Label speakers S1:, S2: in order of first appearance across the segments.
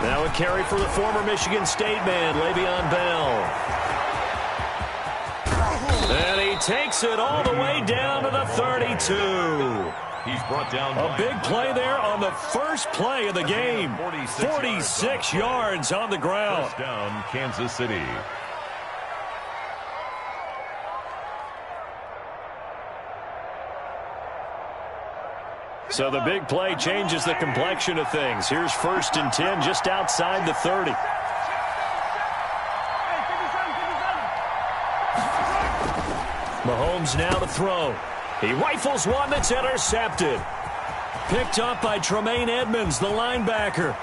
S1: Now a carry for the former Michigan State man, Le'Veon Bell. And he takes it all the way down to the 32.
S2: He's brought down
S1: a big play there on the first play of the game. 46 yards on the ground.
S2: First down, Kansas City.
S1: So the big play changes the complexion of things. Here's 1st and 10 just outside the 30. Mahomes now to throw. He rifles one that's intercepted. Picked up by Tremaine Edmonds, the linebacker.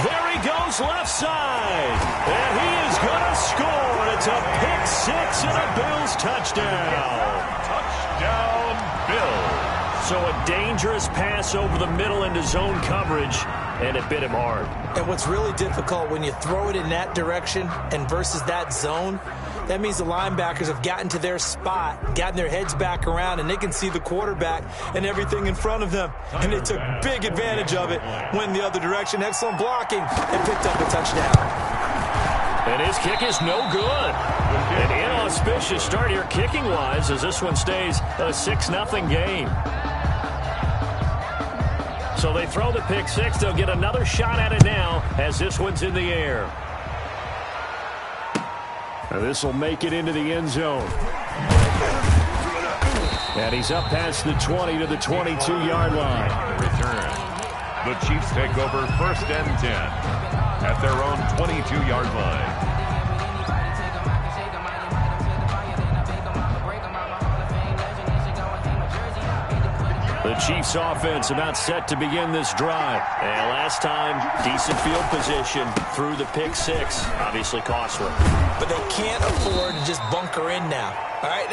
S1: There he goes left side. And he is going to score. It's a pick six and a Bills touchdown.
S2: Touchdown, Bills.
S1: So a dangerous pass over the middle into zone coverage, and it bit him hard.
S3: And what's really difficult when you throw it in that direction and versus that zone, that means the linebackers have gotten to their spot, gotten their heads back around, and they can see the quarterback and everything in front of them. And they took big advantage of it, went the other direction, excellent blocking, and picked up a touchdown.
S1: And his kick is no good. An inauspicious start here kicking-wise as this one stays a 6-0 game. So they throw the pick six. They'll get another shot at it now as this one's in the air. This will make it into the end zone. And he's up past the 20 to the 22-yard line.
S2: Return. The Chiefs take over 1st and 10 at their own 22-yard line.
S1: The Chiefs offense about set to begin this drive. And last time, decent field position through the pick six. Obviously costly.
S3: But they can't afford to just bunker in now. All right,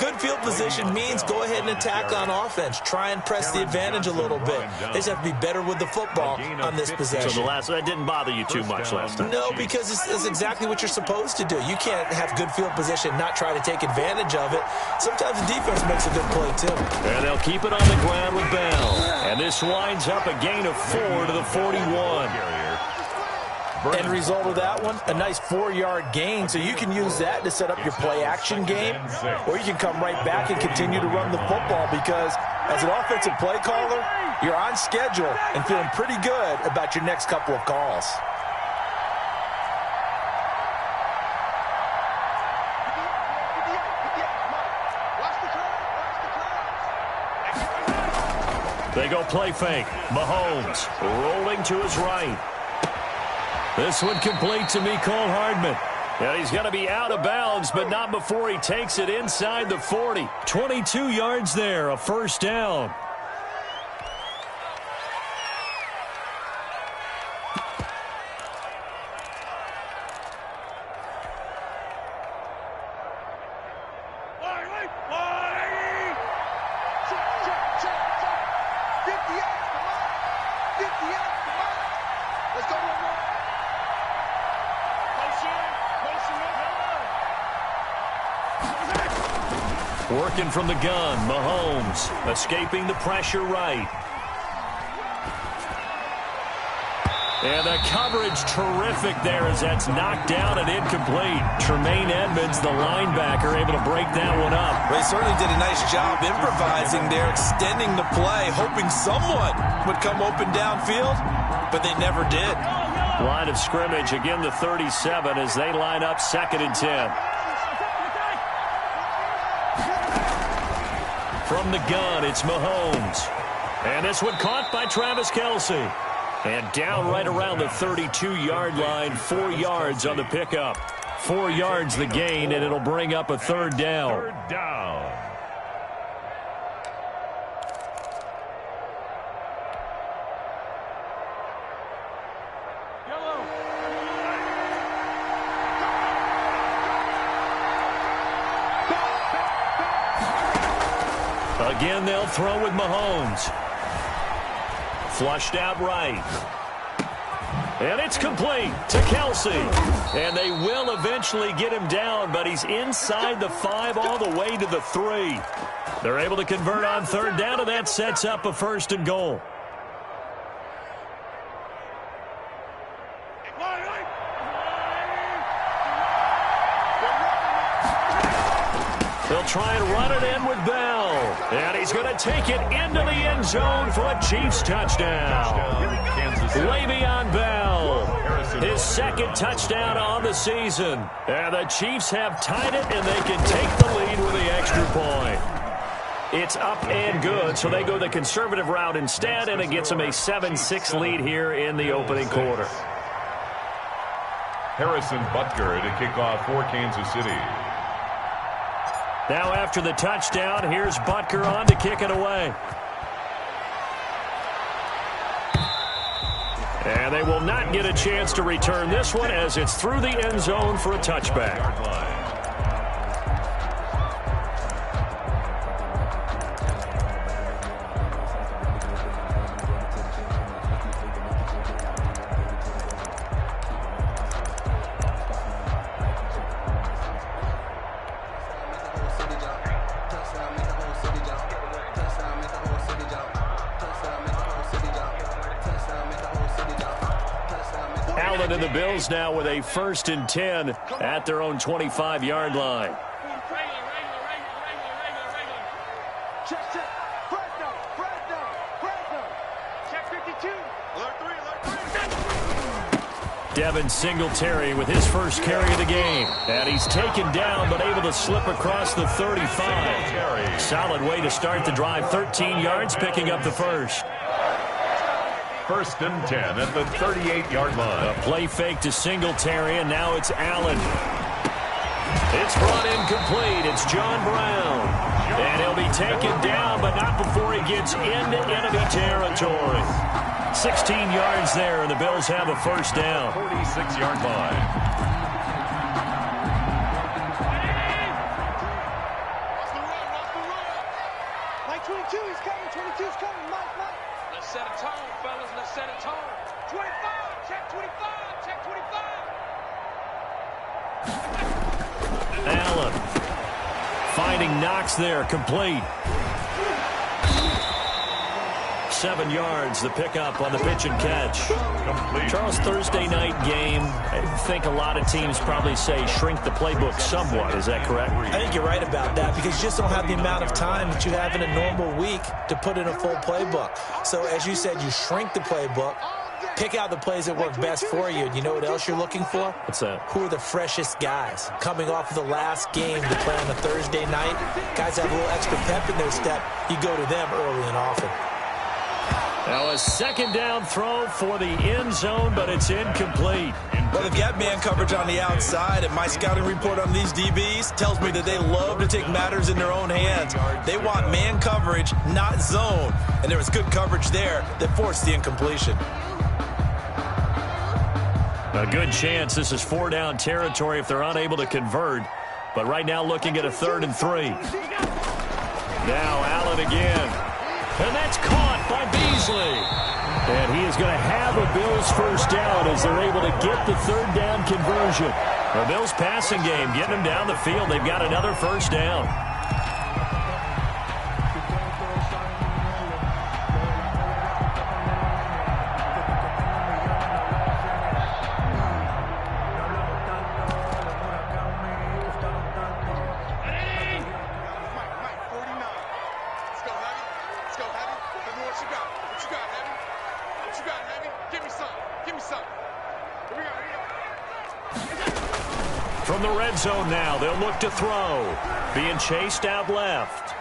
S3: good field position means go ahead and attack on offense. Try and press the advantage a little bit. They just have to be better with the football on this possession.
S1: So that didn't bother you too much last time?
S3: No, because it's exactly what you're supposed to do. You can't have good field position, not try to take advantage of it. Sometimes the defense makes a good play, too.
S1: And they'll keep it on the ground with Bell. And this winds up a gain of 4 to the 41.
S3: End result of that one, a nice 4-yard gain, so you can use that to set up your play-action game, or you can come right back and continue to run the football because as an offensive play caller, you're on schedule and feeling pretty good about your next couple of calls.
S1: They go play fake. Mahomes rolling to his right. This one complete to Mecole Hardman. And he's going to be out of bounds, but not before he takes it inside the 40. 22 yards there, a first down. Working from the gun, Mahomes escaping the pressure right. And the coverage terrific there as that's knocked down and incomplete. Tremaine Edmonds, the linebacker, able to break that one up.
S3: They certainly did a nice job improvising there, extending the play, hoping someone would come open downfield, but they never did.
S1: Line of scrimmage, again the 37 as they line up 2nd and 10. From the gun, it's Mahomes. And this one caught by Travis Kelce. And down right around the 32-yard line, 4 yards on the pickup. 4 yards the gain, and it'll bring up a 3rd down.
S2: 3rd down.
S1: Again, they'll throw with Mahomes. Flushed out right. And it's complete to Kelce. And they will eventually get him down, but he's inside the 5 all the way to the 3. They're able to convert on 3rd down, and that sets up a 1st and goal. They'll try and run it in with Bell. And he's going to take it into the end zone for a Chiefs touchdown. Le'Veon Bell, his second touchdown on the season. And the Chiefs have tied it, and they can take the lead with the extra point. It's up and good, so they go the conservative route instead, and it gets them a 7-6 lead here in the opening quarter.
S2: Harrison Butker to kick off for Kansas City.
S1: Now after the touchdown, here's Butker on to kick it away. And they will not get a chance to return this one as it's through the end zone for a touchback. And the Bills now with a 1st and 10 at their own 25-yard line. Devin Singletary with his first carry of the game. And he's taken down but able to slip across the 35. Solid way to start the drive. 13 yards, picking up the first.
S2: 1st and 10 at the 38-yard line.
S1: A play fake to Singletary, and now it's Allen. It's brought in complete. It's John Brown. And he'll be taken down, but not before he gets into enemy territory. 16 yards there, and the Bills have a first down.
S2: 46-yard line.
S1: Allen finding Knox there, complete. 7 yards, the pickup on the pitch and catch.
S2: Complete.
S1: Charles, Thursday night game, I think a lot of teams probably say shrink the playbook somewhat. Is that correct?
S3: I think you're right about that because you just don't have the amount of time that you have in a normal week to put in a full playbook. So as you said, you shrink the playbook. Pick out the plays that work best for you. And you know what else you're looking for?
S1: What's that?
S3: Who are the freshest guys? Coming off of the last game to play on a Thursday night, guys have a little extra pep in their step. You go to them early and often.
S1: Now a second down throw for the end zone, but it's incomplete.
S3: Well, they've got man coverage on the outside, and my scouting report on these DBs tells me that they love to take matters in their own hands. They want man coverage, not zone. And there was good coverage there that forced the incompletion.
S1: A good chance this is 4-down territory if they're unable to convert. But right now looking at a 3rd and 3. Now Allen again. And that's caught by Beasley. And he is going to have a Bills first down as they're able to get the 3rd down conversion. The Bills passing game getting them down the field. They've got another first down. From the red zone now, they'll look to throw. Being chased out left.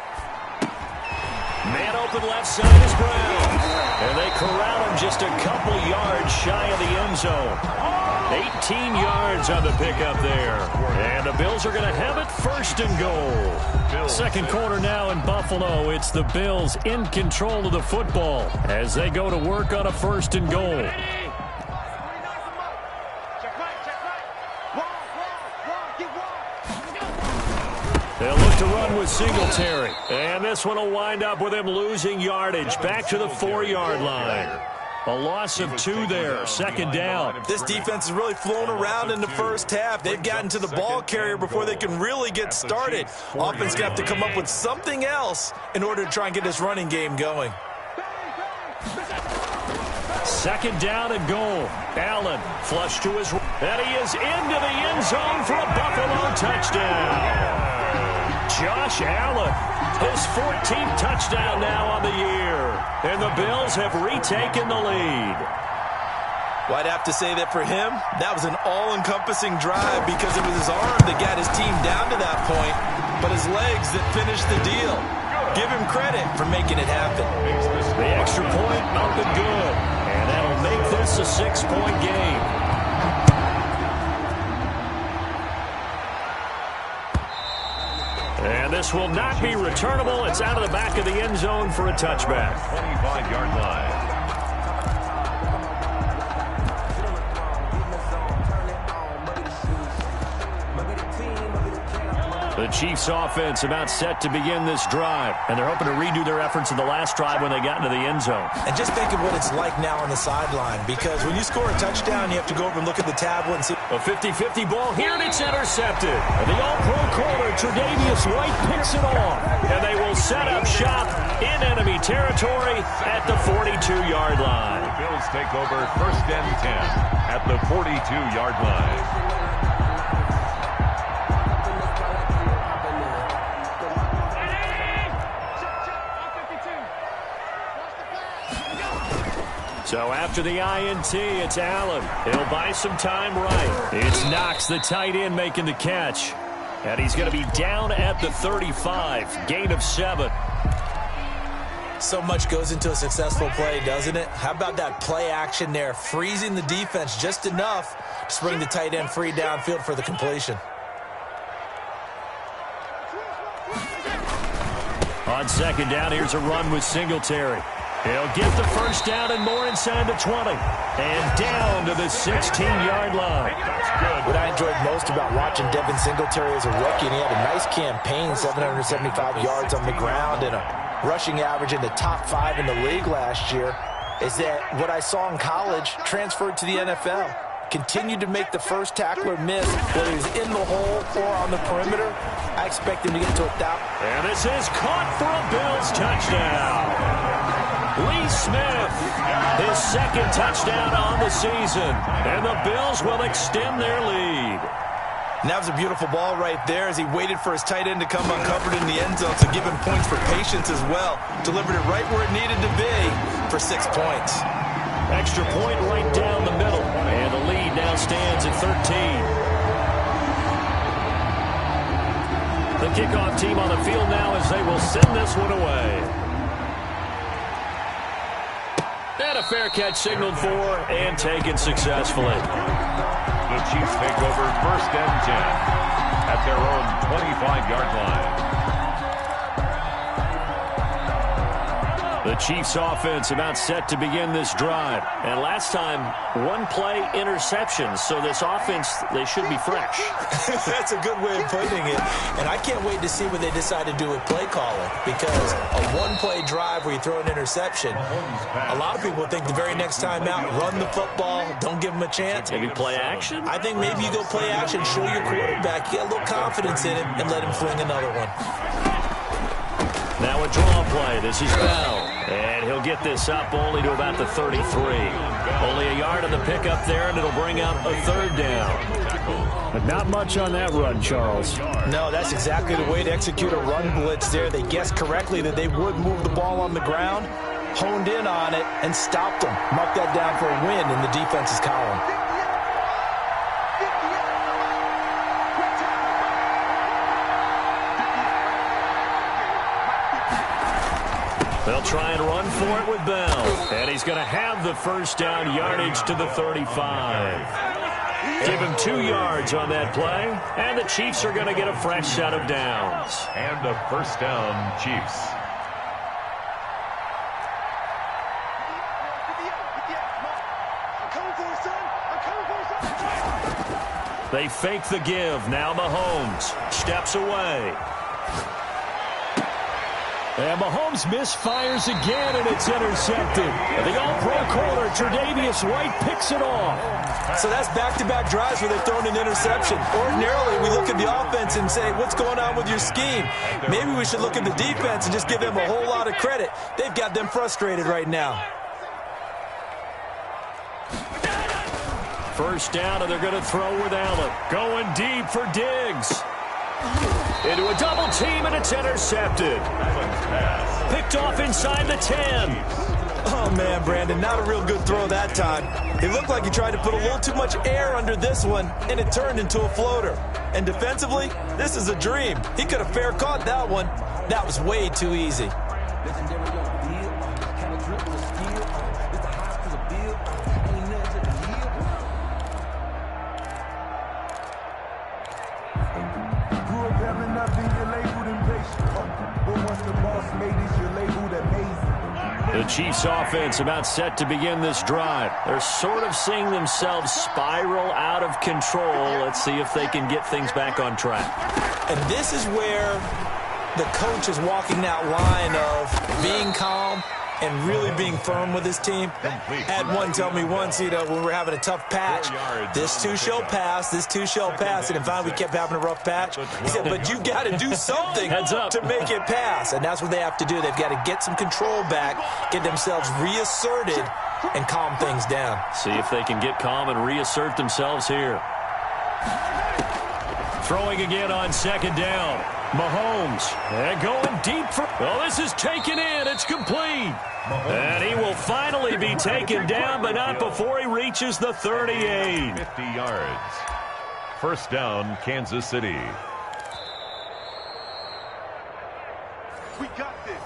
S1: Man open left side is Brown. And they corral him just a couple yards shy of the end zone. 18 yards on the pickup there. And the Bills are going to have it 1st and goal. Second quarter now in Buffalo. It's the Bills in control of the football as they go to work on a 1st and goal. They'll look to run with Singletary. And this one will wind up with him losing yardage back to the 4-yard line. A loss of 2 there, 2nd down.
S3: This defense is really flown around in the first half. They've gotten to the ball carrier before they can really get started. Offense going to have to come up with something else in order to try and get this running game going.
S1: Second down and goal. Allen flush to his right. And he is into the end zone for a Buffalo touchdown. Josh Allen, his 14th touchdown now on the year. And the Bills have retaken the lead.
S3: Well, I'd have to say that for him, that was an all-encompassing drive because it was his arm that got his team down to that point, but his legs that finished the deal. Give him credit for making it happen.
S1: The extra point up and good. And that'll make this a 6-point game. And this will not be returnable. It's out of the back of the end zone for a touchback.
S2: 25-yard line.
S1: The Chiefs offense about set to begin this drive, and they're hoping to redo their efforts in the last drive when they got into the end zone.
S3: And just think of what it's like now on the sideline, because when you score a touchdown, you have to go over and look at the tablet and see.
S1: A 50-50 ball here, and it's intercepted. The all-pro corner, Tre'Davious White, picks it off. And they will set up shop in enemy territory at the 42-yard line.
S2: The Bills take over first and 10 at the 42-yard line.
S1: So after the INT, it's Allen. He'll buy some time right. It's Knox, the tight end, making the catch. And he's going to be down at the 35. Gain of 7.
S3: So much goes into a successful play, doesn't it? How about that play action there, freezing the defense just enough to bring the tight end free downfield for the completion.
S1: On second down, here's a run with Singletary. He'll get the first down and more inside the 20. And down to the 16-yard line.
S3: What I enjoyed most about watching Devin Singletary as a rookie, and he had a nice campaign, 775 yards on the ground and a rushing average in the top 5 in the league last year, is that what I saw in college transferred to the NFL. Continued to make the first tackler miss, whether he's in the hole or on the perimeter. I expect him to get to 1,000.
S1: And this is caught for a Bills touchdown. Lee Smith, his second touchdown on the season. And the Bills will extend their lead.
S3: And that was a beautiful ball right there as he waited for his tight end to come uncovered in the end zone to give him points for patience as well. Delivered it right where it needed to be for 6 points.
S1: Extra point right down the middle. And the lead now stands at 13. The kickoff team on the field now as they will send this one away. And a fair catch signaled for and taken successfully.
S2: The Chiefs take over first and 10 at their own 25-yard line.
S1: The Chiefs offense about set to begin this drive. And last time, one play interception. So this offense, they should be fresh.
S3: That's a good way of putting it. And I can't wait to see what they decide to do with play calling. Because a one-play drive where you throw an interception, a lot of people think the very next time out, run the football, don't give them a chance.
S1: Maybe play action?
S3: I think maybe you go play action, show your quarterback, get a little confidence in him, and let him fling another one.
S1: Now a draw play. This is Bell. And he'll get this up only to about the 33. Only a yard on the pickup there, and it'll bring up a third down. But not much on that run, Charles.
S3: No, that's exactly the way to execute a run blitz there. They guessed correctly that they would move the ball on the ground, honed in on it, and stopped them. Mark that down for a win in the defense's column.
S1: They'll try and run for it with Bell. And he's going to have the first down yardage to the 35. Give him 2 yards on that play. And the Chiefs are going to get a fresh set of downs.
S2: And a first down, Chiefs.
S1: They fake the give. Now Mahomes steps away. And Mahomes misfires again, and it's intercepted. The all-pro corner, Tre'Davious White, picks it off.
S3: So that's back-to-back drives where they've thrown an interception. Ordinarily, we look at the offense and say, what's going on with your scheme? Maybe we should look at the defense and just give them a whole lot of credit. They've got them frustrated right now.
S1: First down, and they're going to throw with Allen. Going deep for Diggs. Into a double team, and it's intercepted. Picked off inside the 10.
S3: Oh, man, Brandon, not a real good throw that time. It looked like he tried to put a little too much air under this one, and it turned into a floater. And defensively, this is a dream. He could have fair caught that one. That was way too easy.
S1: The Chiefs offense about set to begin this drive. They're sort of seeing themselves spiral out of control. Let's see if they can get things back on track.
S3: And this is where the coach is walking that line of being calm and really being firm with his team. Had one tell me once, when we were having a tough patch, this too shall pass, this too shall pass. And finally we kept having a rough patch. He said, but you got to do something to make it pass. And that's what they have to do. They've got to get some control back, get themselves reasserted, and calm things down.
S1: See if they can get calm and reassert themselves here. Throwing again on second down. Mahomes, and going deep for... Well, this is taken in. It's complete. And he will finally be taken down, but not before he reaches the 38.
S2: 50 yards. First down, Kansas City.
S4: We got this.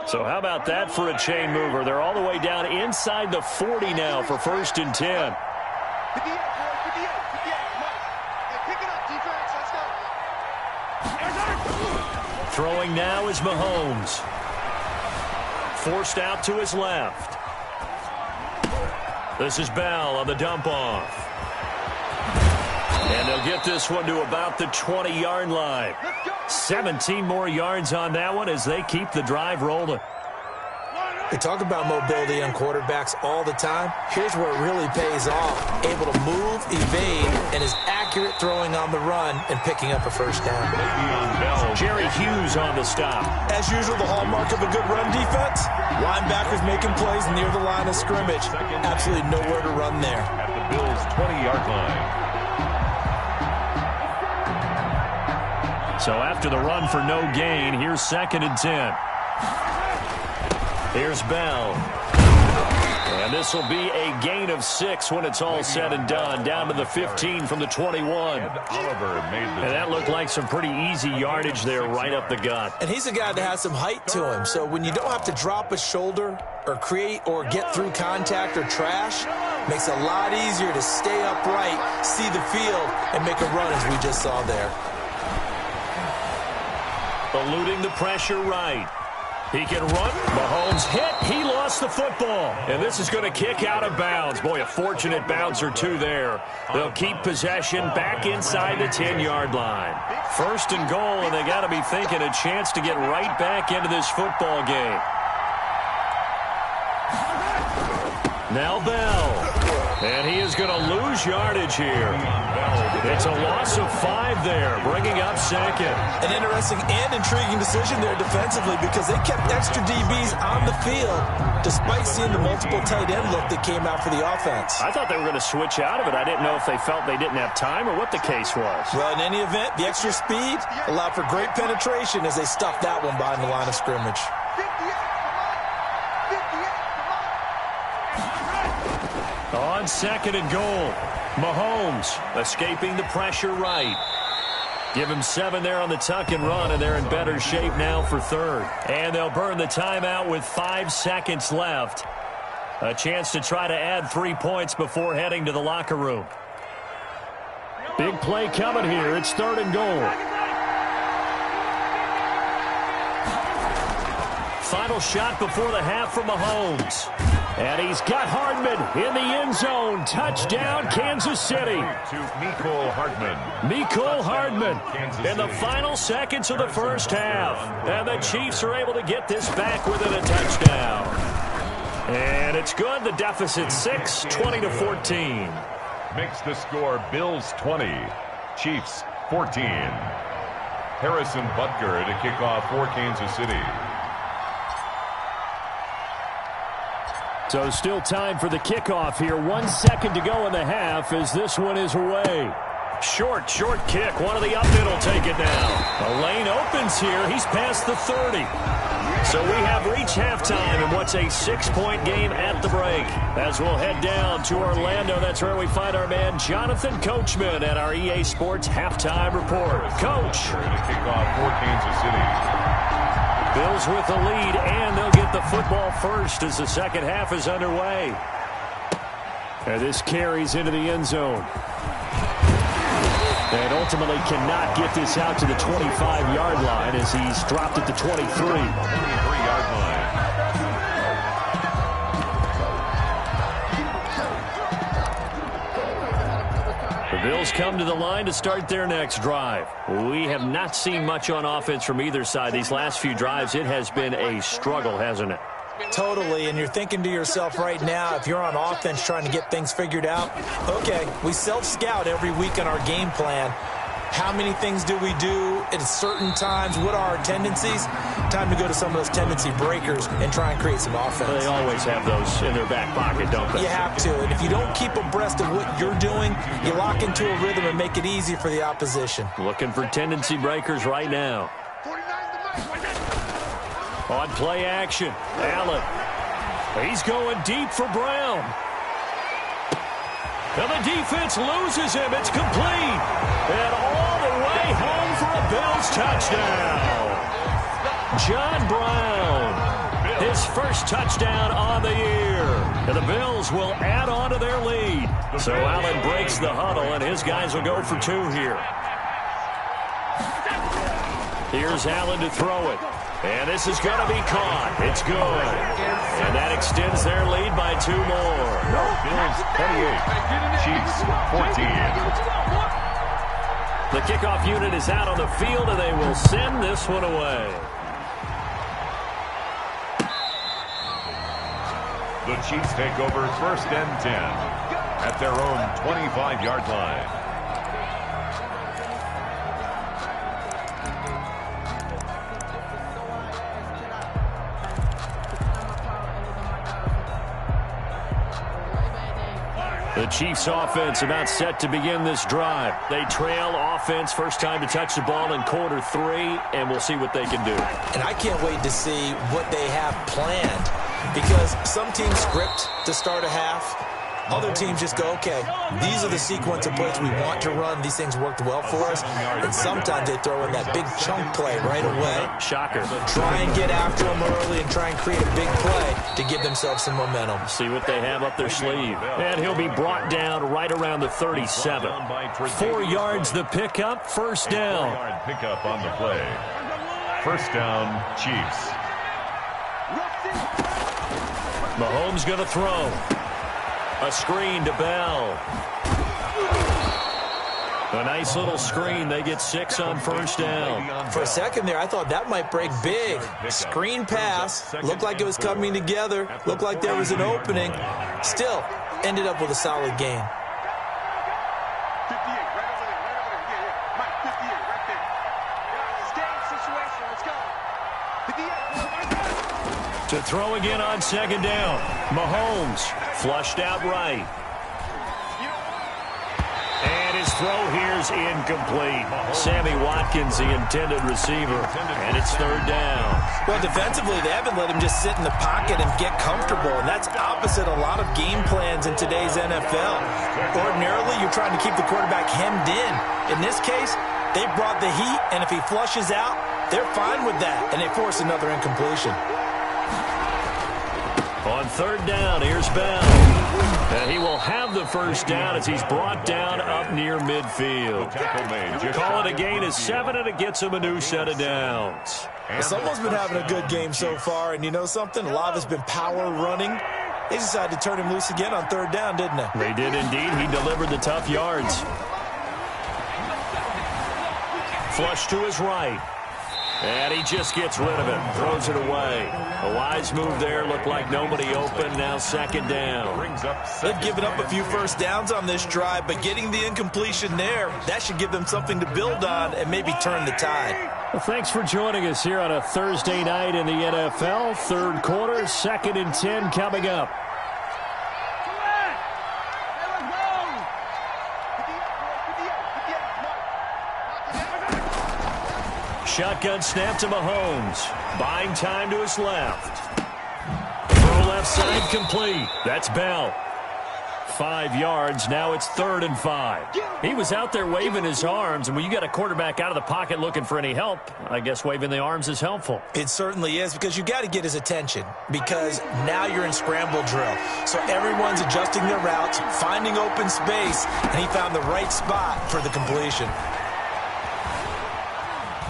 S1: So how about that for a chain mover? They're all the way down inside the 40 now for 1st and 10.
S4: 58, boy, 58, 58. Come on. Hey, pick it up, defense. Let's go.
S1: Throwing now is Mahomes. Forced out to his left. This is Bell on the dump off. And they'll get this one to about the 20-yard line. 17 more yards on that one as they keep the drive rolling.
S3: They talk about mobility on quarterbacks all the time. Here's where it really pays off. Able to move, evade, and is accurate throwing on the run and picking up a first down.
S1: Jerry Hughes on the stop.
S3: As usual, the hallmark of a good run defense, linebackers making plays near the line of scrimmage. Absolutely nowhere to run there.
S2: At the Bills' 20-yard line.
S1: So after the run for no gain, here's 2nd and 10. Here's Bell. And this will be a gain of 6 when it's all said and done. Down to the 15 from the 21. And that looked like some pretty easy yardage there right up the gut.
S3: And he's a guy that has some height to him. So when you don't have to drop a shoulder or create or get through contact or trash, makes it a lot easier to stay upright, see the field, and make a run as we just saw there.
S1: Eluding the pressure right. He can run. Mahomes hit. He lost the football. And this is going to kick out of bounds. Boy, a fortunate bounce or two there. They'll keep possession back inside the 10-yard line. 1st and goal, and they got to be thinking a chance to get right back into this football game. Now Bell. And he is going to lose yardage here. It's a loss of 5 there, bringing up 2nd.
S3: An interesting and intriguing decision there defensively because they kept extra DBs on the field despite seeing the multiple tight end look that came out for the offense.
S1: I thought they were going to switch out of it. I didn't know if they felt they didn't have time or what the case was.
S3: Well, in any event, the extra speed allowed for great penetration as they stuffed that one behind the line of scrimmage.
S4: 58,
S1: On 2nd and goal, Mahomes escaping the pressure right. Give him 7 there on the tuck and run, and they're in better shape now for 3rd. And they'll burn the timeout with 5 seconds left. A chance to try to add 3 points before heading to the locker room. Big play coming here. It's 3rd and goal. Final shot before the half from Mahomes. And he's got Hardman in the end zone. Touchdown, Kansas City.
S2: To Mecole Hardman.
S1: Mecole Hardman in the final seconds of the first half. And the Chiefs are able to get this back within a touchdown. And it's good. The deficit 6, 20-14.
S2: Makes the score Bills 20, Chiefs 14. Harrison Butker to kick off for Kansas City.
S1: So still time for the kickoff here. 1 second to go in the half as this one is away. Short kick. One of the up in will take it now. A lane opens here. He's past the 30. So we have reached halftime in what's a 6-point game at the break. As we'll head down to Orlando, that's where we find our man Jonathan Coachman at our EA Sports Halftime Report. Coach.
S2: Ready to kick off for Kansas City.
S1: Bills with the lead, and they'll get the football first as the second half is underway. And this carries into the end zone. And ultimately cannot get this out to the 25-yard line as he's dropped it to 23.
S2: 23-yard line.
S1: The Bills come to the line to start their next drive. We have not seen much on offense from either side. These last few drives, it has been a struggle, hasn't it?
S3: Totally, and you're thinking to yourself right now, if you're on offense trying to get things figured out, okay, we self-scout every week on our game plan. How many things do we do at certain times? What are our tendencies? Time to go to some of those tendency breakers and try and create some offense.
S1: They always have those in their back pocket, don't they?
S3: You have to, and if you don't keep abreast of what you're doing, you lock into a rhythm and make it easy for the opposition.
S1: Looking for tendency breakers right now. On play action, Allen. He's going deep for Brown. And the defense loses him. It's complete. And all the way home for a Bills touchdown. John Brown, his first touchdown on the year. And the Bills will add on to their lead. So Allen breaks the huddle, and his guys will go for 2 here. Here's Allen to throw it. And this is going to be caught. It's good. And that extends their lead by 2 more.
S2: Bills 28, Chiefs 14.
S1: The kickoff unit is out on the field, and they will send this one away.
S2: The Chiefs take over first and 10 at their own 25-yard line.
S1: The Chiefs offense about set to begin this drive. They trail offense, first time to touch the ball in quarter 3, and we'll see what they can do.
S3: And I can't wait to see what they have planned, because some teams script to start a half. Other teams just go, okay, these are the sequence of plays we want to run. These things worked well for us. And sometimes they throw in that big chunk play right away.
S1: Shocker.
S3: Try and get after them early and try and create a big play to give themselves some momentum.
S1: See what they have up their sleeve. And he'll be brought down right around the 37. 4 yards the pickup, first down.
S2: 4-yard pickup on the play. First down, Chiefs.
S1: Mahomes going to throw. A screen to Bell. A nice little screen. They get 6 on first down.
S3: For a second there, I thought that might break big. Screen pass. Looked like it was coming together. Looked like there was an opening. Still, ended up with a solid gain.
S4: 58, right over there, Yeah. Mike, 58, right there. It's game situation. Let's go. 58.
S1: To throw again on second down. Mahomes flushed out right. And his throw here's incomplete. Sammy Watkins, the intended receiver. And it's third down.
S3: Well, defensively, they haven't let him just sit in the pocket and get comfortable, and that's opposite a lot of game plans in today's NFL. Ordinarily, you're trying to keep the quarterback hemmed in. In this case, they brought the heat, and if he flushes out, they're fine with that, and they force another incompletion.
S1: On third down, here's Bell. And he will have the first down as he's brought down up near midfield. Call it a gain of 7, and it gets him a new set of downs.
S3: Someone's been having a good game so far, and you know something? A lot of it's been power running. They decided to turn him loose again on third down, didn't they?
S1: They did indeed. He delivered the tough yards. Flush to his right. And he just gets rid of it. Throws it away. A wise move there. Looked like nobody open. Now second down.
S3: They've given up a few first downs on this drive, but getting the incompletion there, that should give them something to build on and maybe turn the tide.
S1: Well, thanks for joining us here on a Thursday night in the NFL. Third quarter, 2nd and 10 coming up. shotgun snap to Mahomes. Buying time to his left. Throw left side complete. That's Bell. 5 yards. Now it's 3rd and 5. He was out there waving his arms, and when you got a quarterback out of the pocket looking for any help, I guess waving the arms is helpful.
S3: It certainly is, because you got to get his attention, because now you're in scramble drill. So everyone's adjusting their routes, finding open space, and he found the right spot for the completion.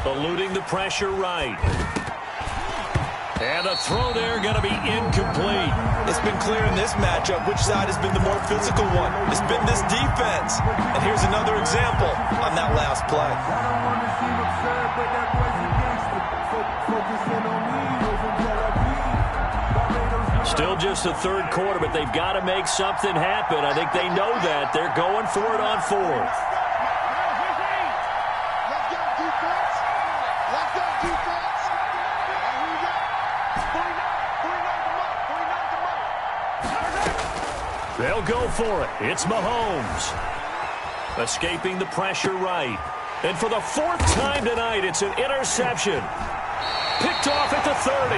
S1: Eluding the pressure right. And a throw there going to be incomplete.
S3: It's been clear in this matchup which side has been the more physical one. It's been this defense. And here's another example on that last play.
S1: Still just the 3rd quarter, but they've got to make something happen. I think they know that. They're going for it on 4th. They'll go for it. It's Mahomes. Escaping the pressure right. And for the 4th time tonight, it's an interception. Picked off at the 30.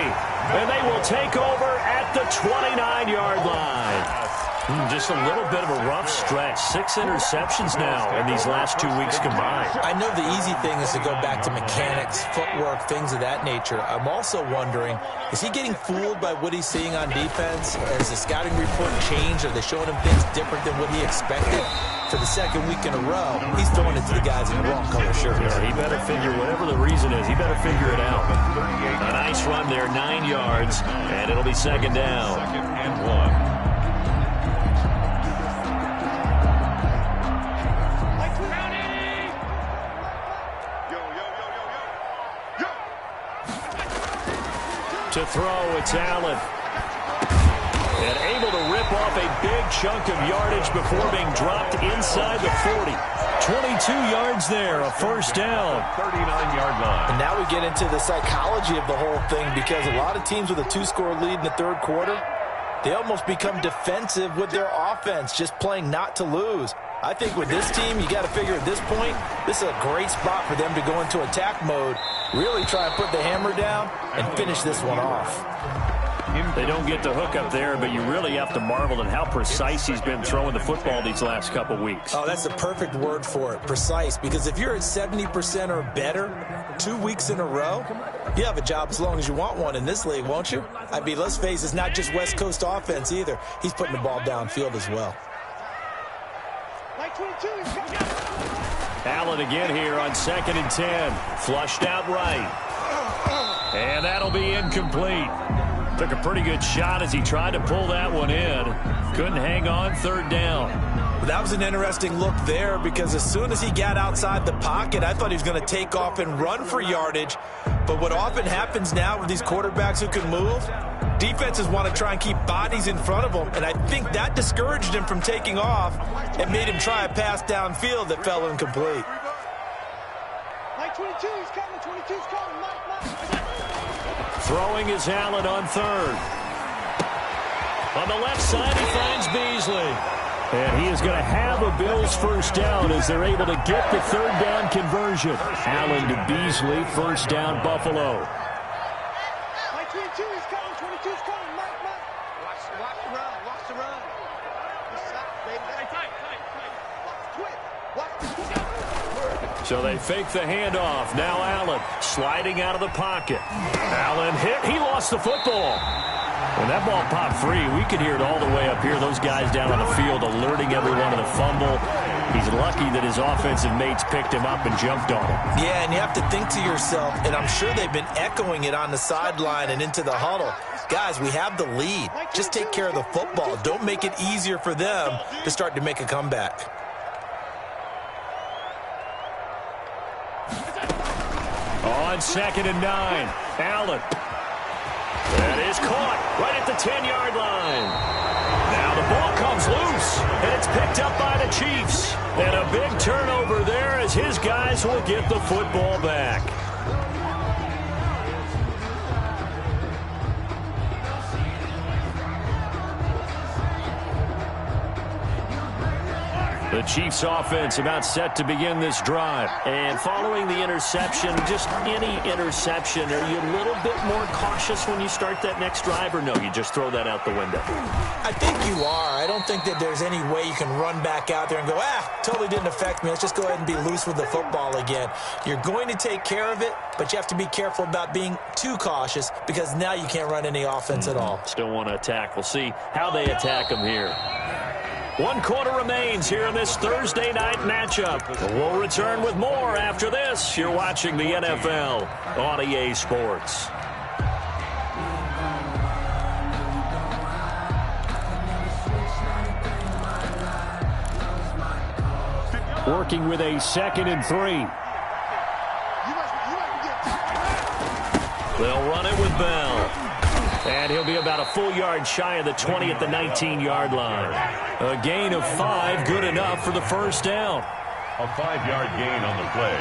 S1: And they will take over at the 29-yard line. Just a little bit of a rough stretch. 6 interceptions now in these last 2 weeks combined.
S3: I know the easy thing is to go back to mechanics, footwork, things of that nature. I'm also wondering, is he getting fooled by what he's seeing on defense? Has the scouting report changed? Are they showing him things different than what he expected? For the 2nd week in a row, he's throwing it to the guys in the wrong color shirts.
S1: Yeah, he better figure, whatever the reason is, he better figure it out. A nice run there, 9 yards, and it'll be 2nd down.
S2: 2nd and 1.
S1: To throw, it's Allen. And able to rip off a big chunk of yardage before being dropped inside the 40. 22 yards there, a 1st down.
S2: 39-yard line.
S3: And now we get into the psychology of the whole thing, because a lot of teams with a 2-score lead in the 3rd quarter, they almost become defensive with their offense, just playing not to lose. I think with this team, you got to figure at this point, this is a great spot for them to go into attack mode, really try and put the hammer down and finish this one off.
S1: They don't get the hook up there, but you really have to marvel at how precise he's been throwing the football these last couple weeks.
S3: Oh, that's the perfect word for it, precise, because if you're at 70% or better 2 weeks in a row, you have a job as long as you want one in this league, won't you? I mean, let's face it, it's not just West Coast offense either. He's putting the ball downfield as well.
S1: Allen again here on 2nd and 10. Flushed out right. And that'll be incomplete. Took a pretty good shot as he tried to pull that one in. Couldn't hang on, 3rd down.
S3: That was an interesting look there, because as soon as he got outside the pocket, I thought he was going to take off and run for yardage. But what often happens now with these quarterbacks who can move, defenses want to try and keep bodies in front of them, and I think that discouraged him from taking off and made him try a pass downfield that fell incomplete.
S4: Mike 22, he's coming. 22's coming. Mike.
S1: Throwing is Allen on 3rd. On the left side, he finds Beasley. And he is going to have a Bills 1st down as they're able to get the 3rd down conversion. Allen to Beasley, 1st down, Buffalo.
S4: Mike 22, he's coming. 22's coming. Mike. Watch the run. Watch the run.
S1: So they fake the handoff. Now Allen sliding out of the pocket. Allen hit. He lost the football. When that ball popped free, we could hear it all the way up here. Those guys down on the field alerting everyone of the fumble. He's lucky that his offensive mates picked him up and jumped on him.
S3: Yeah, and you have to think to yourself, and I'm sure they've been echoing it on the sideline and into the huddle. Guys, we have the lead. Just take care of the football. Don't make it easier for them to start to make a comeback.
S1: On 2nd and 9, Allen. That is caught right at the 10-yard line. Now the ball comes loose, and it's picked up by the Chiefs. And a big turnover there as his guys will get the football back. The Chiefs offense about set to begin this drive.
S5: And following the interception, just any interception, are you a little bit more cautious when you start that next drive, or no, you just throw that out the window?
S3: I think you are. I don't think that there's any way you can run back out there and go, totally didn't affect me. Let's just go ahead and be loose with the football again. You're going to take care of it, but you have to be careful about being too cautious because now you can't run any offense at all.
S5: Still want to attack. We'll see how they attack them here.
S1: 1 quarter remains here in this Thursday night matchup. We'll return with more after this. You're watching the NFL on EA Sports. Working with a 2nd and 3. They'll run it with Bell. And he'll be about a full yard shy of the 20 at the 19-yard line. A gain of 5, good enough for the first down.
S2: A 5-yard gain on the play.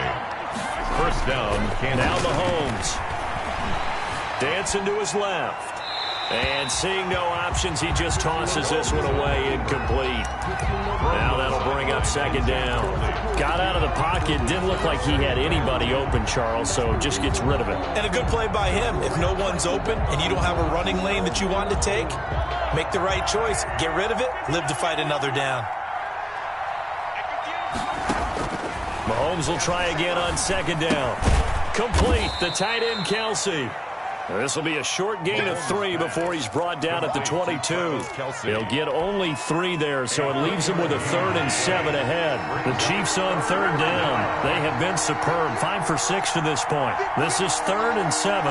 S2: First down,
S1: now Mahomes. Dancing to his left. And seeing no options, he just tosses this one away, incomplete. Now that'll bring up 2nd down. Got out of the pocket, didn't look like he had anybody open, Charles, so just gets rid of it.
S3: And a good play by him. If no one's open and you don't have a running lane that you want to take, make the right choice. Get rid of it, live to fight another down.
S1: Mahomes will try again on 2nd down. Complete, the tight end Kelsey. This will be a short gain of 3 before he's brought down at the 22. He'll get only 3 there, so it leaves him with a 3rd and 7 ahead. The Chiefs on 3rd down. They have been superb. 5 for 6 to this point. This is 3rd and 7.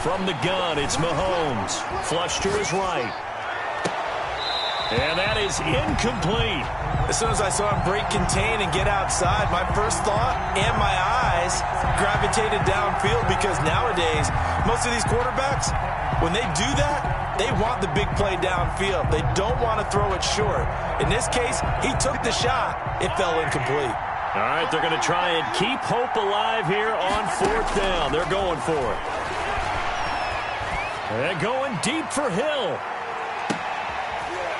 S1: From the gun, it's Mahomes. Flush to his right. And that is incomplete.
S3: As soon as I saw him break contain and get outside, my first thought and my eyes gravitated downfield because nowadays, most of these quarterbacks, when they do that, they want the big play downfield. They don't want to throw it short. In this case, he took the shot. It fell incomplete.
S1: All right, they're going to try and keep hope alive here on 4th down. They're going for it. They're going deep for Hill.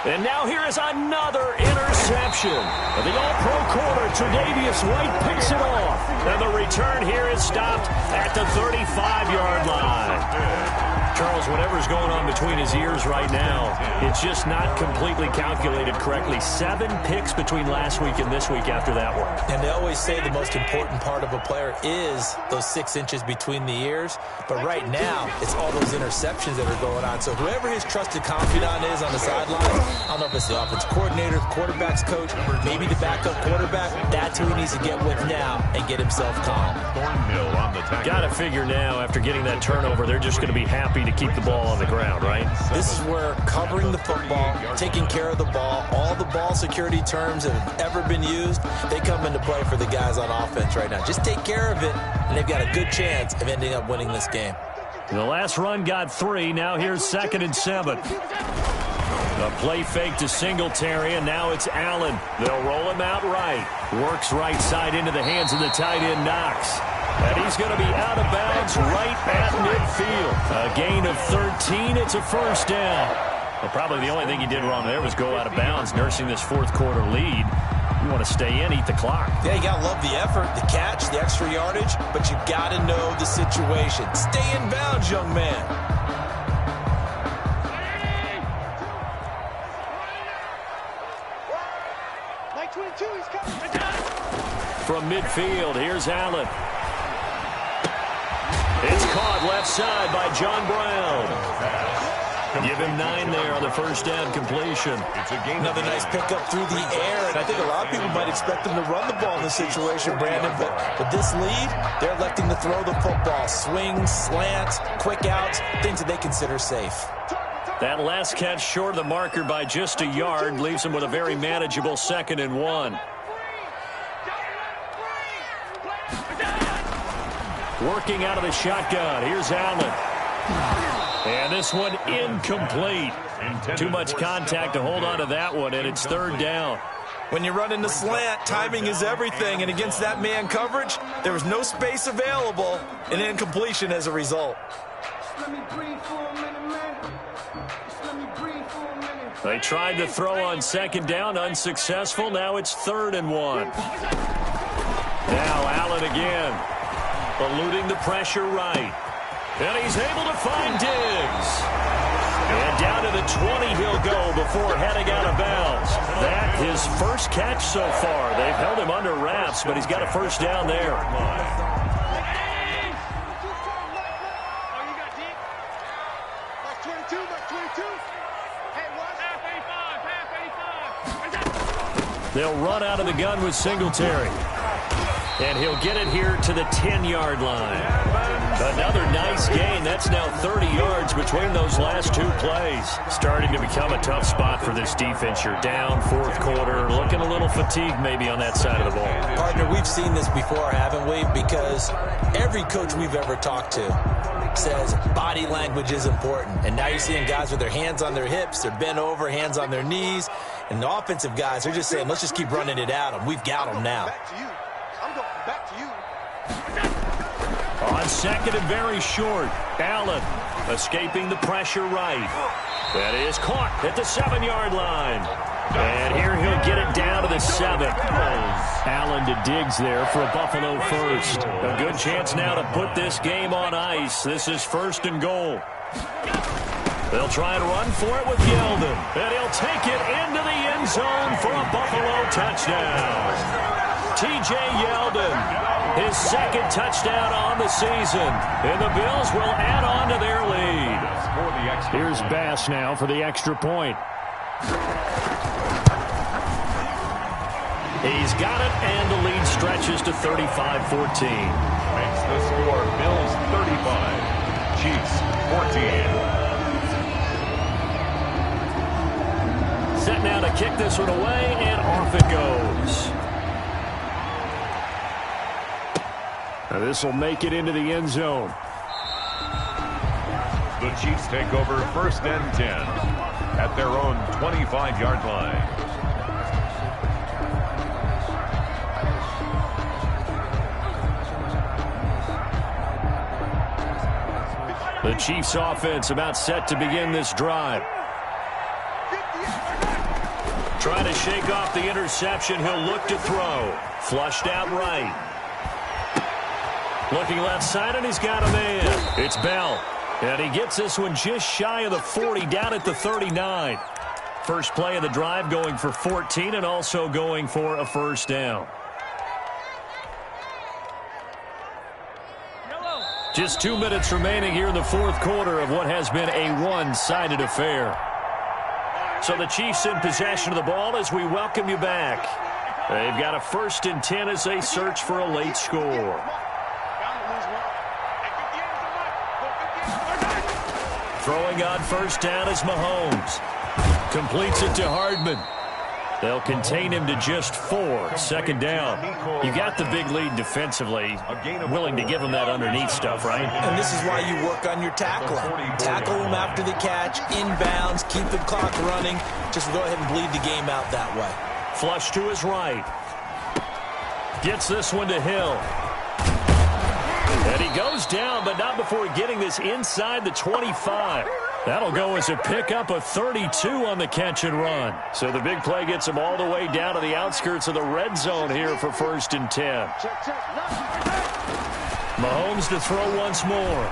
S1: And now here is another interception. The all-pro corner, Tre'Davious White, picks it off. And the return here is stopped at the 35-yard line. Charles, whatever's going on between his ears right now, it's just not completely calculated correctly. 7 picks between last week and this week after that one.
S3: And they always say the most important part of a player is those 6 inches between the ears. But right now, it's all those interceptions that are going on. So whoever his trusted confidant is on the sideline, I don't know if it's the offensive coordinator, the quarterback's coach, maybe the backup quarterback, that's who he needs to get with now and get himself calm.
S1: Got to figure now, after getting that turnover, they're just going to be happy to keep the ball on the ground, right?
S3: This is where covering the football, taking care of the ball, all the ball security terms that have ever been used, they come into play for the guys on offense right now. Just take care of it, and they've got a good chance of ending up winning this game.
S1: The last run got 3. Now here's 2nd and 7. A play fake to Singletary, and now it's Allen. They'll roll him out right. Works right side into the hands of the tight end, Knox. And he's going to be out of bounds right at midfield. A gain of 13. It's a first down. Well, probably the only thing he did wrong there was go out of bounds, nursing this 4th quarter lead. You want to stay in, eat the clock.
S3: Yeah, you got to love the effort, the catch, the extra yardage, but you got to know the situation. Stay in bounds, young man.
S1: From midfield, here's Allen. It's caught left side by John Brown. Give him 9 there on the first down completion.
S3: Another nice pickup through the air, and I think a lot of people might expect them to run the ball in this situation, Brandon, but with this lead, they're electing to throw the football. Swings, slants, quick outs, things that they consider safe.
S1: That last catch short of the marker by just a yard leaves him with a very manageable 2nd and 1. Working out of the shotgun. Here's Allen. And this one incomplete. Too much contact to hold on to that one, and it's 3rd down.
S3: When you're running the slant, timing is everything, and against that man coverage, there was no space available, and incompletion as a result.
S1: They tried to throw on second down, unsuccessful. Now it's 3rd and 1. Now Allen again, eluding the pressure right. And he's able to find Diggs. And down to the 20 he'll go before heading out of bounds. That his first catch so far. They've held him under wraps, but he's got a first down there. They'll run out of the gun with Singletary. And he'll get it here to the 10-yard line. Another nice gain. That's now 30 yards between those last 2 plays. Starting to become a tough spot for this defense. You're down 4th quarter. Looking a little fatigued maybe on that side of the ball.
S3: Partner, we've seen this before, haven't we? Because every coach we've ever talked to says body language is important. And now you're seeing guys with their hands on their hips, they're bent over, hands on their knees. And the offensive guys are just saying, let's just keep running it at them. We've got them now.
S4: I'm going back to you.
S1: On 2nd and very short, Allen escaping the pressure right. That is caught at the 7-yard line. And here he'll get it down to the 7. Allen to Diggs there for a Buffalo first. A good chance now to put this game on ice. This is 1st and goal. They'll try and run for it with Yeldon. And he'll take it into the end zone for a Buffalo touchdown. T.J. Yeldon, his 2nd touchdown on the season. And the Bills will add on to their lead. Here's Bass now for the extra point. He's got it, and the lead stretches to 35-14.
S2: Makes the score Bills 35, Chiefs 14.
S1: Set now to kick this one away, and off it goes. Now this will make it into the end zone.
S2: The Chiefs take over 1st and 10 at their own 25-yard line.
S1: The Chiefs offense about set to begin this drive. Trying to shake off the interception. He'll look to throw. Flushed out right. Looking left side, and he's got a man. It's Bell. And he gets this one just shy of the 40, down at the 39. First play of the drive going for 14 and also going for a first down. Just 2 minutes remaining here in the 4th quarter of what has been a one-sided affair. So the Chiefs in possession of the ball as we welcome you back. They've got a 1st and 10 as they search for a late score. Throwing on first down is Mahomes. Completes it to Hardman. They'll contain him to just 4. 2nd down. You got the big lead defensively. Willing to give him that underneath stuff, right?
S3: And this is why you work on your tackling. Tackle him after the catch, inbounds, keep the clock running. Just go ahead and bleed the game out that way.
S1: Flush to his right. Gets this one to Hill. And he goes down, but not before getting this inside the 25. That'll go as a pickup of 32 on the catch and run. So the big play gets him all the way down to the outskirts of the red zone here for 1st and 10. Mahomes to throw once more.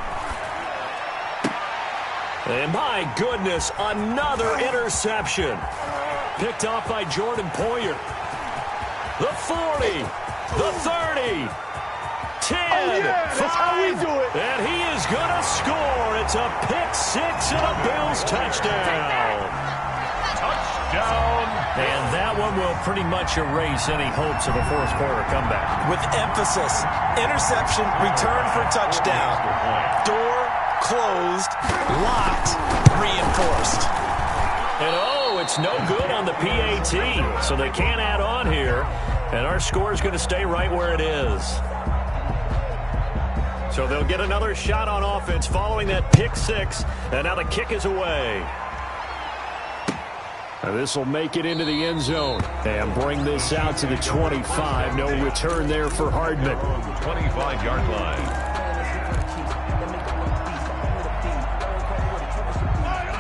S1: And my goodness, another interception. Picked off by Jordan Poyer. The 40, the 30. 10,
S4: that's how we do it.
S1: And he is going to score. It's a pick-6 and a Bills touchdown.
S2: Touchdown.
S1: And that one will pretty much erase any hopes of a 4th quarter comeback.
S3: With emphasis, interception, return for touchdown. Door closed, locked, reinforced.
S1: And oh, it's no good on the PAT. So they can't add on here. And our score is going to stay right where it is. So they'll get another shot on offense following that pick-6, and now the kick is away. This will make it into the end zone and bring this out to the 25. No return there for Hardman.
S2: 25-yard line.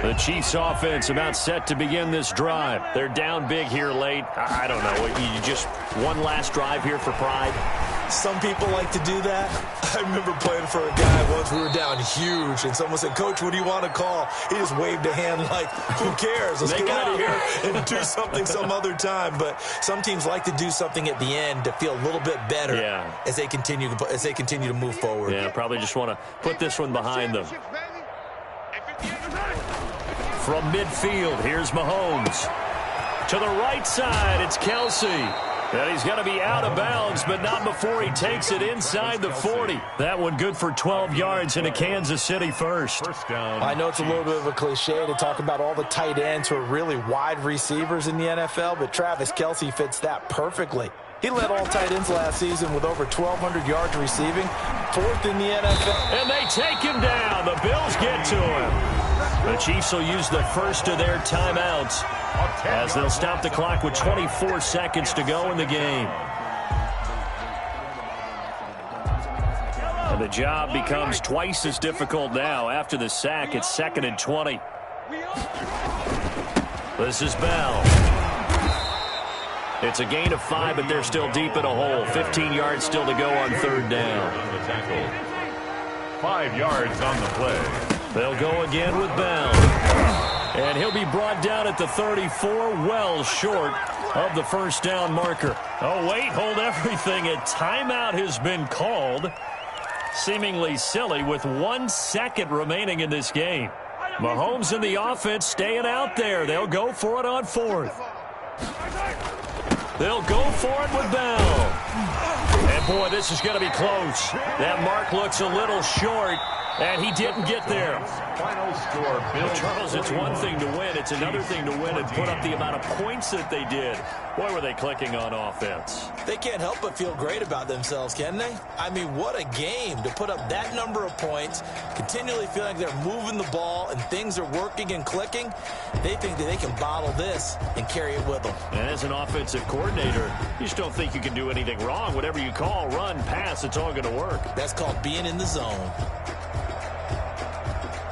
S1: The Chiefs offense about set to begin this drive. They're down big here late. I don't know. You just one last drive here for pride?
S3: Some people like to do that. I remember playing for a guy once. We were down huge, and someone said, "Coach, what do you want to call?" He just waved a hand like, "Who cares? Let's get out of here and do something some other time." But some teams like to do something at the end to feel a little bit better as they continue to move forward.
S1: Yeah, probably just want to put this one behind them. From midfield, here's Mahomes. To the right side, it's Kelsey. And he's going to be out of bounds, but not before he takes it inside the 40. That one good for 12 yards into Kansas City first.
S3: I know it's a little bit of a cliche to talk about all the tight ends who are really wide receivers in the NFL, but Travis Kelsey fits that perfectly. He led all tight ends last season with over 1,200 yards receiving, 4th in the NFL.
S1: And they take him down. The Bills get to him. The Chiefs will use the first of their timeouts as they'll stop the clock with 24 seconds to go in the game. And the job becomes twice as difficult now. After the sack, it's 2nd and 20. This is Bell. It's a gain of 5, but they're still deep in a hole. 15 yards still to go on 3rd down.
S2: 5 yards on the play.
S1: They'll go again with Bell. And he'll be brought down at the 34, well short of the first down marker. Oh, wait, hold everything. A timeout has been called. Seemingly silly with 1 second remaining in this game. Mahomes and the offense staying out there. They'll go for it on 4th. They'll go for it with Bell. And, boy, this is going to be close. That mark looks a little short, and he didn't get there.
S2: Final score, Bill.
S1: Charles, it's one thing to win. It's another thing to win and put up the amount of points that they did. Boy, were they clicking on offense.
S3: They can't help but feel great about themselves, can they? I mean, what a game to put up that number of points, continually feeling like they're moving the ball and things are working and clicking. They think that they can bottle this and carry it with them.
S1: And as an offensive coordinator, you just don't think you can do anything wrong. Whatever you call, run, pass, it's all going to work.
S3: That's called being in the zone.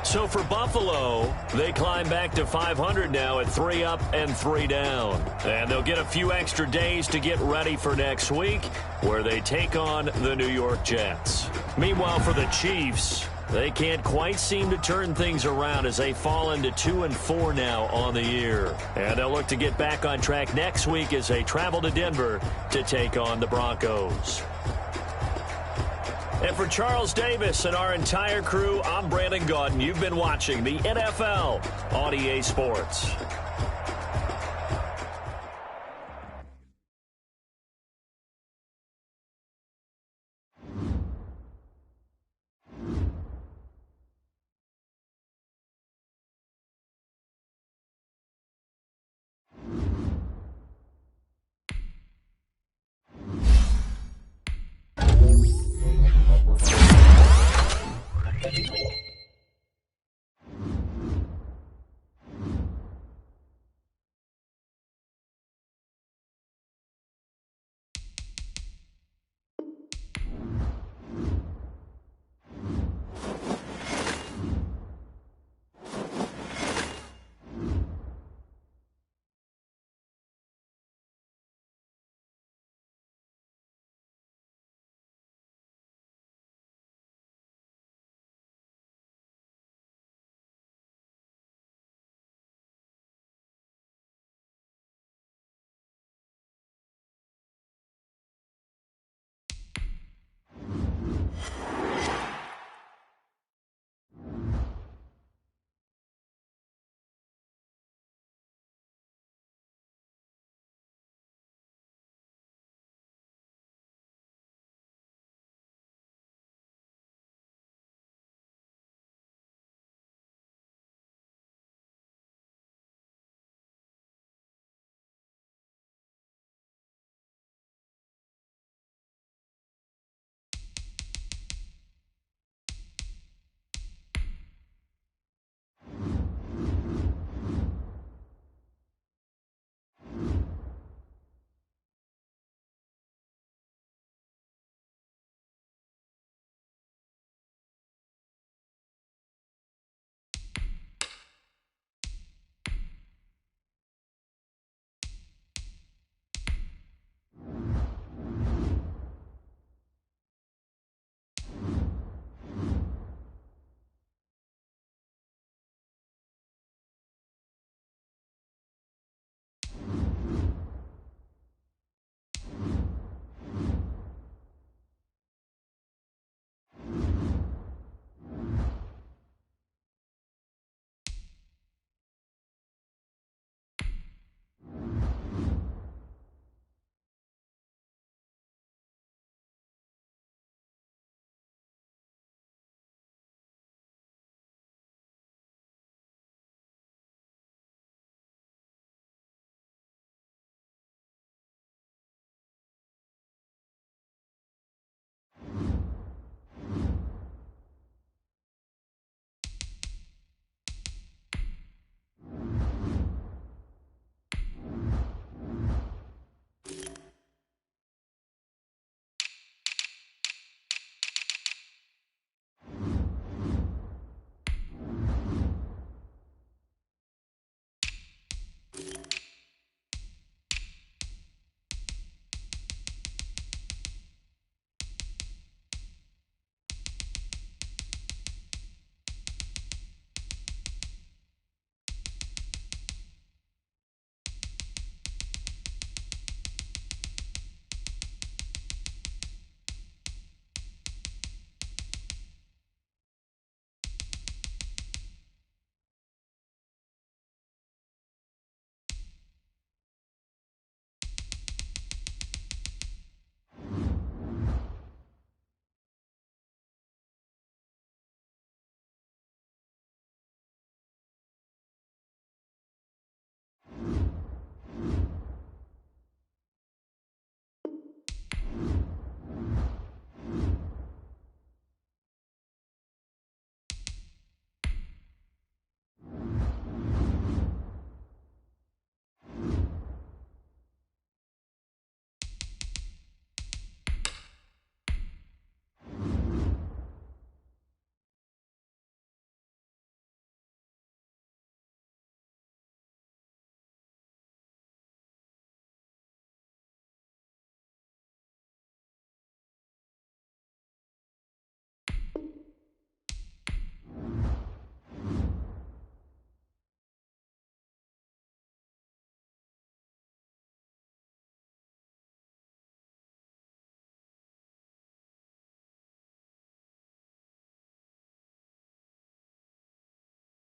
S1: So for Buffalo, they climb back to 500 now at 3 up and 3 down. And they'll get a few extra days to get ready for next week, where they take on the New York Jets. Meanwhile, for the Chiefs, they can't quite seem to turn things around as they fall into 2-4 now on the year. And they'll look to get back on track next week as they travel to Denver to take on the Broncos. And for Charles Davis and our entire crew, I'm Brandon Gaudin. You've been watching the NFL on EA Sports.